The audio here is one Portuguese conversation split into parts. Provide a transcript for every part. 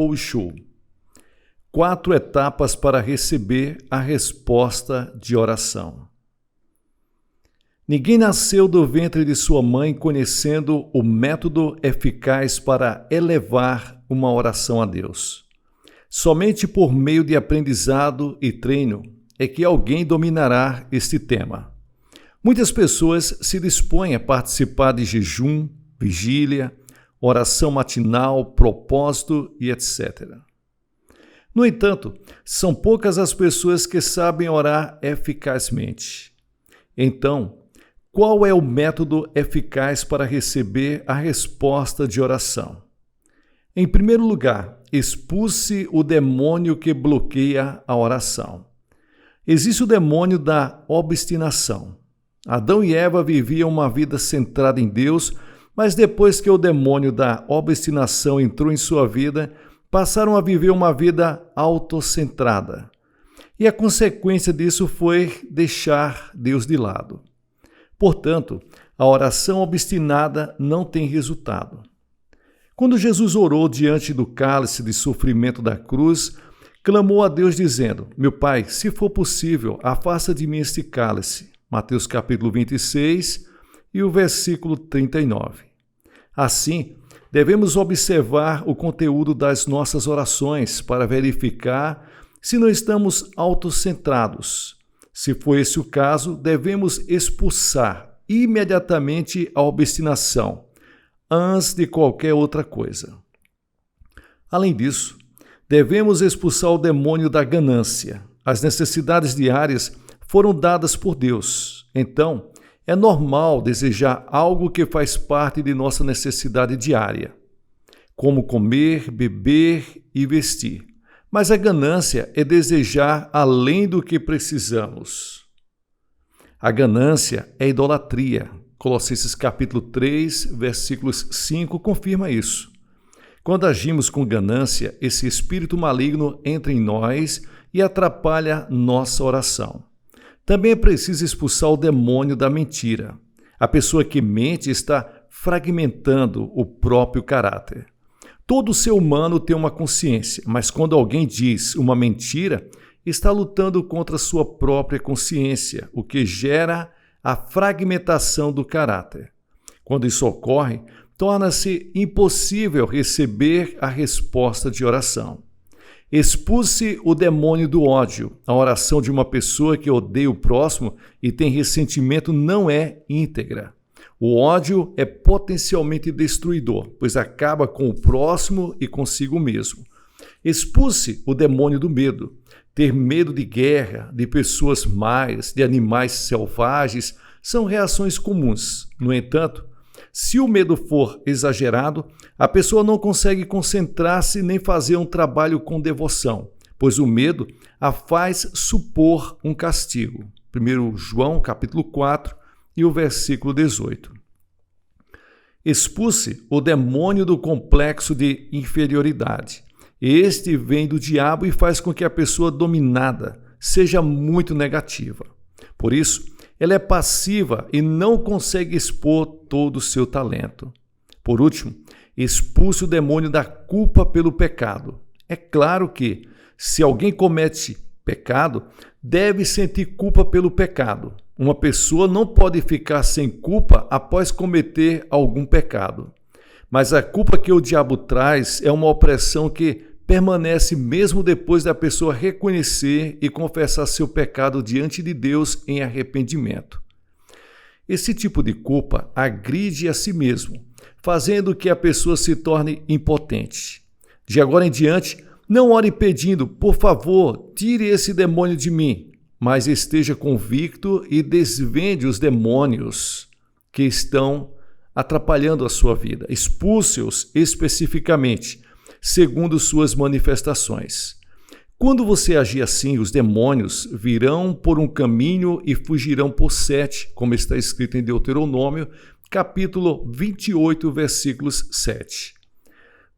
ou Show. 4 etapas para receber a resposta de oração. Ninguém nasceu do ventre de sua mãe conhecendo o método eficaz para elevar uma oração a Deus. Somente por meio de aprendizado e treino é que alguém dominará este tema. Muitas pessoas se dispõem a participar de jejum, vigília, oração matinal, propósito e etc. No entanto, são poucas as pessoas que sabem orar eficazmente. Então, qual é o método eficaz para receber a resposta de oração? Em primeiro lugar, expulse o demônio que bloqueia a oração. Existe o demônio da obstinação. Adão e Eva viviam uma vida centrada em Deus, mas depois que o demônio da obstinação entrou em sua vida, passaram a viver uma vida autocentrada. E a consequência disso foi deixar Deus de lado. Portanto, a oração obstinada não tem resultado. Quando Jesus orou diante do cálice de sofrimento da cruz, clamou a Deus dizendo: Meu Pai, se for possível, afasta de mim este cálice. Mateus capítulo 26 e o versículo 39. Assim, devemos observar o conteúdo das nossas orações para verificar se não estamos autocentrados. Se for esse o caso, devemos expulsar imediatamente a obstinação, antes de qualquer outra coisa. Além disso, devemos expulsar o demônio da ganância. As necessidades diárias foram dadas por Deus. Então, é normal desejar algo que faz parte de nossa necessidade diária, como comer, beber e vestir. Mas a ganância é desejar além do que precisamos. A ganância é idolatria. Colossenses capítulo 3, versículos 5 confirma isso. Quando agimos com ganância, esse espírito maligno entra em nós e atrapalha nossa oração. Também é preciso expulsar o demônio da mentira. A pessoa que mente está fragmentando o próprio caráter. Todo ser humano tem uma consciência, mas quando alguém diz uma mentira, está lutando contra sua própria consciência, o que gera a fragmentação do caráter. Quando isso ocorre, torna-se impossível receber a resposta de oração. Expulse o demônio do ódio. A oração de uma pessoa que odeia o próximo e tem ressentimento não é íntegra. O ódio é potencialmente destruidor, pois acaba com o próximo e consigo mesmo. Expulse o demônio do medo. Ter medo de guerra, de pessoas más, de animais selvagens, são reações comuns. No entanto, se o medo for exagerado, a pessoa não consegue concentrar-se nem fazer um trabalho com devoção, pois o medo a faz supor um castigo. 1 João capítulo 4 e o versículo 18. Expulse o demônio do complexo de inferioridade. Este vem do diabo e faz com que a pessoa dominada seja muito negativa. Por isso, ela é passiva e não consegue expor todo o seu talento. Por último, expulse o demônio da culpa pelo pecado. É claro que, se alguém comete pecado, deve sentir culpa pelo pecado. Uma pessoa não pode ficar sem culpa após cometer algum pecado. Mas a culpa que o diabo traz é uma opressão que permanece mesmo depois da pessoa reconhecer e confessar seu pecado diante de Deus em arrependimento. Esse tipo de culpa agride a si mesmo, fazendo que a pessoa se torne impotente. De agora em diante, não ore pedindo, por favor, tire esse demônio de mim, mas esteja convicto e desvende os demônios que estão atrapalhando a sua vida. Expulse-os especificamente, segundo suas manifestações. Quando você agir assim, os demônios virão por um caminho e fugirão por 7, como está escrito em Deuteronômio, capítulo 28, versículos 7.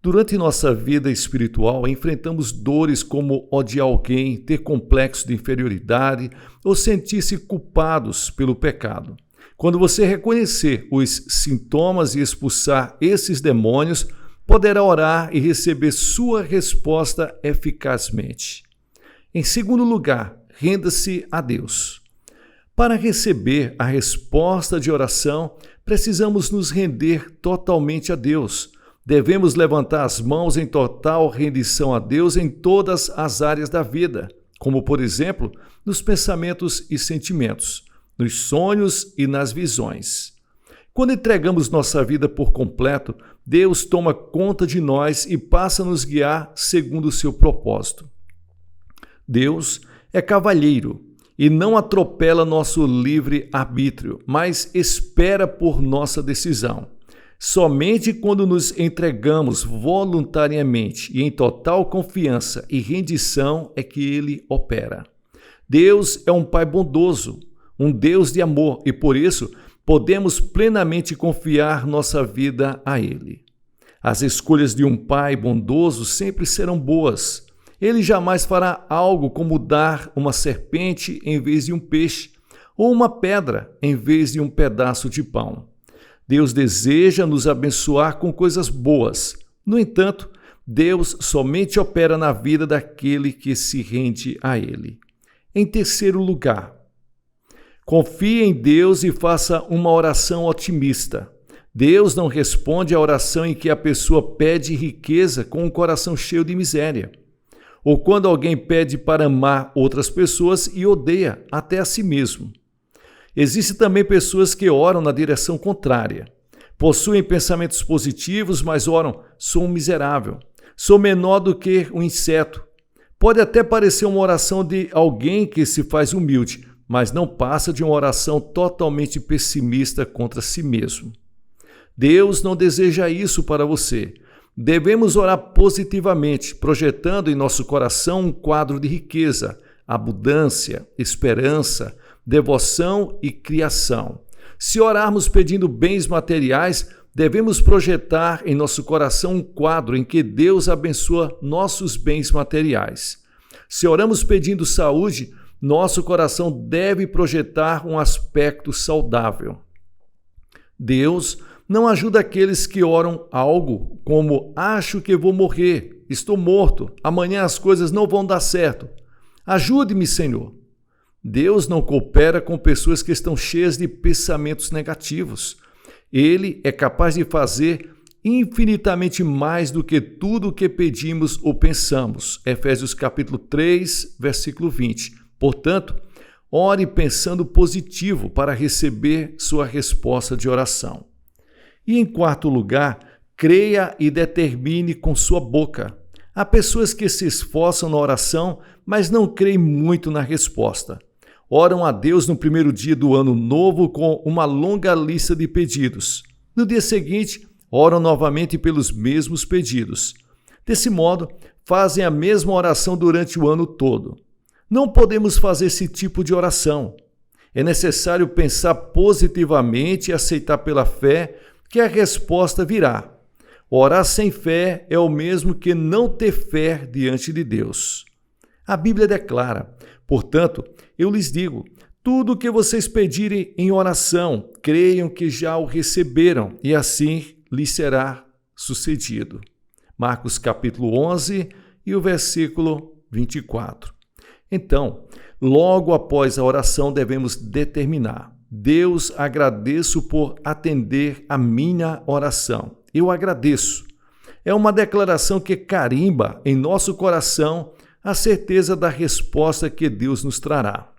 Durante nossa vida espiritual, enfrentamos dores como odiar alguém, ter complexo de inferioridade ou sentir-se culpados pelo pecado. Quando você reconhecer os sintomas e expulsar esses demônios, poderá orar e receber sua resposta eficazmente. Em segundo lugar, renda-se a Deus. Para receber a resposta de oração, precisamos nos render totalmente a Deus. Devemos levantar as mãos em total rendição a Deus em todas as áreas da vida, como, por exemplo, nos pensamentos e sentimentos, nos sonhos e nas visões. Quando entregamos nossa vida por completo, Deus toma conta de nós e passa a nos guiar segundo o seu propósito. Deus é cavalheiro e não atropela nosso livre-arbítrio, mas espera por nossa decisão. Somente quando nos entregamos voluntariamente e em total confiança e rendição é que Ele opera. Deus é um Pai bondoso, um Deus de amor e, por isso, podemos plenamente confiar nossa vida a Ele. As escolhas de um Pai bondoso sempre serão boas. Ele jamais fará algo como dar uma serpente em vez de um peixe, ou uma pedra em vez de um pedaço de pão. Deus deseja nos abençoar com coisas boas. No entanto, Deus somente opera na vida daquele que se rende a Ele. Em terceiro lugar, confie em Deus e faça uma oração otimista. Deus não responde à oração em que a pessoa pede riqueza com um coração cheio de miséria, ou quando alguém pede para amar outras pessoas e odeia até a si mesmo. Existem também pessoas que oram na direção contrária. Possuem pensamentos positivos, mas oram: sou um miserável, sou menor do que um inseto. Pode até parecer uma oração de alguém que se faz humilde, mas não passa de uma oração totalmente pessimista contra si mesmo. Deus não deseja isso para você. Devemos orar positivamente, projetando em nosso coração um quadro de riqueza, abundância, esperança, devoção e criação. Se orarmos pedindo bens materiais, devemos projetar em nosso coração um quadro em que Deus abençoa nossos bens materiais. Se oramos pedindo saúde, nosso coração deve projetar um aspecto saudável. Deus não ajuda aqueles que oram algo como: acho que vou morrer, estou morto, amanhã as coisas não vão dar certo. Ajude-me, Senhor. Deus não coopera com pessoas que estão cheias de pensamentos negativos. Ele é capaz de fazer infinitamente mais do que tudo o que pedimos ou pensamos. Efésios capítulo 3, versículo 20. Portanto, ore pensando positivo para receber sua resposta de oração. E em quarto lugar, creia e determine com sua boca. Há pessoas que se esforçam na oração, mas não creem muito na resposta. Oram a Deus no primeiro dia do ano novo com uma longa lista de pedidos. No dia seguinte, oram novamente pelos mesmos pedidos. Desse modo, fazem a mesma oração durante o ano todo. Não podemos fazer esse tipo de oração. É necessário pensar positivamente e aceitar pela fé que a resposta virá. Orar sem fé é o mesmo que não ter fé diante de Deus. A Bíblia declara: portanto, eu lhes digo, tudo o que vocês pedirem em oração, creiam que já o receberam, e assim lhes será sucedido. Marcos capítulo 11 e o versículo 24. Então, logo após a oração devemos determinar: Deus, agradeço por atender a minha oração. Eu agradeço. É uma declaração que carimba em nosso coração a certeza da resposta que Deus nos trará.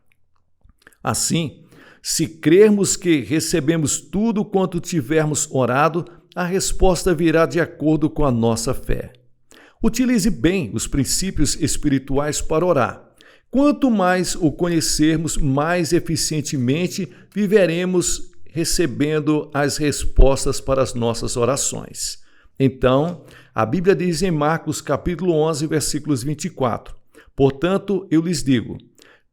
Assim, se crermos que recebemos tudo quanto tivermos orado, a resposta virá de acordo com a nossa fé. Utilize bem os princípios espirituais para orar. Quanto mais o conhecermos, mais eficientemente viveremos recebendo as respostas para as nossas orações. Então, a Bíblia diz em Marcos capítulo 11, versículos 24: portanto, eu lhes digo,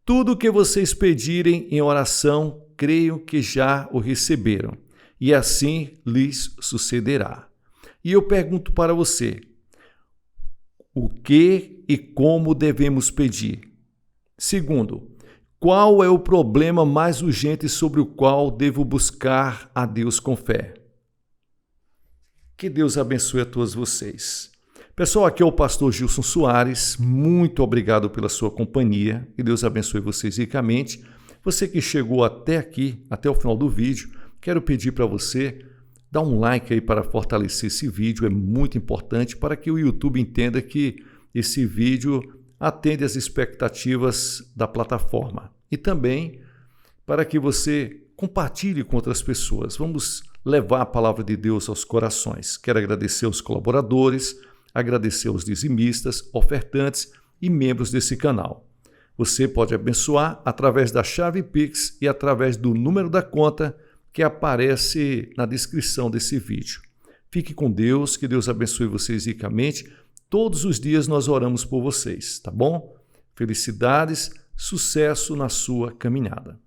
tudo o que vocês pedirem em oração, creio que já o receberam, e assim lhes sucederá. E eu pergunto para você, o que e como devemos pedir? Segundo, qual é o problema mais urgente sobre o qual devo buscar a Deus com fé? Que Deus abençoe a todos vocês. Pessoal, aqui é o pastor Gilson Soares. Muito obrigado pela sua companhia. Que Deus abençoe vocês ricamente. Você que chegou até aqui, até o final do vídeo, quero pedir para você dar um like aí para fortalecer esse vídeo. É muito importante para que o YouTube entenda que esse vídeo atende às expectativas da plataforma. E também para que você compartilhe com outras pessoas. Vamos levar a palavra de Deus aos corações. Quero agradecer aos colaboradores, agradecer aos dizimistas, ofertantes e membros desse canal. Você pode abençoar através da chave Pix e através do número da conta que aparece na descrição desse vídeo. Fique com Deus, que Deus abençoe vocês ricamente. Todos os dias nós oramos por vocês, tá bom? Felicidades, sucesso na sua caminhada.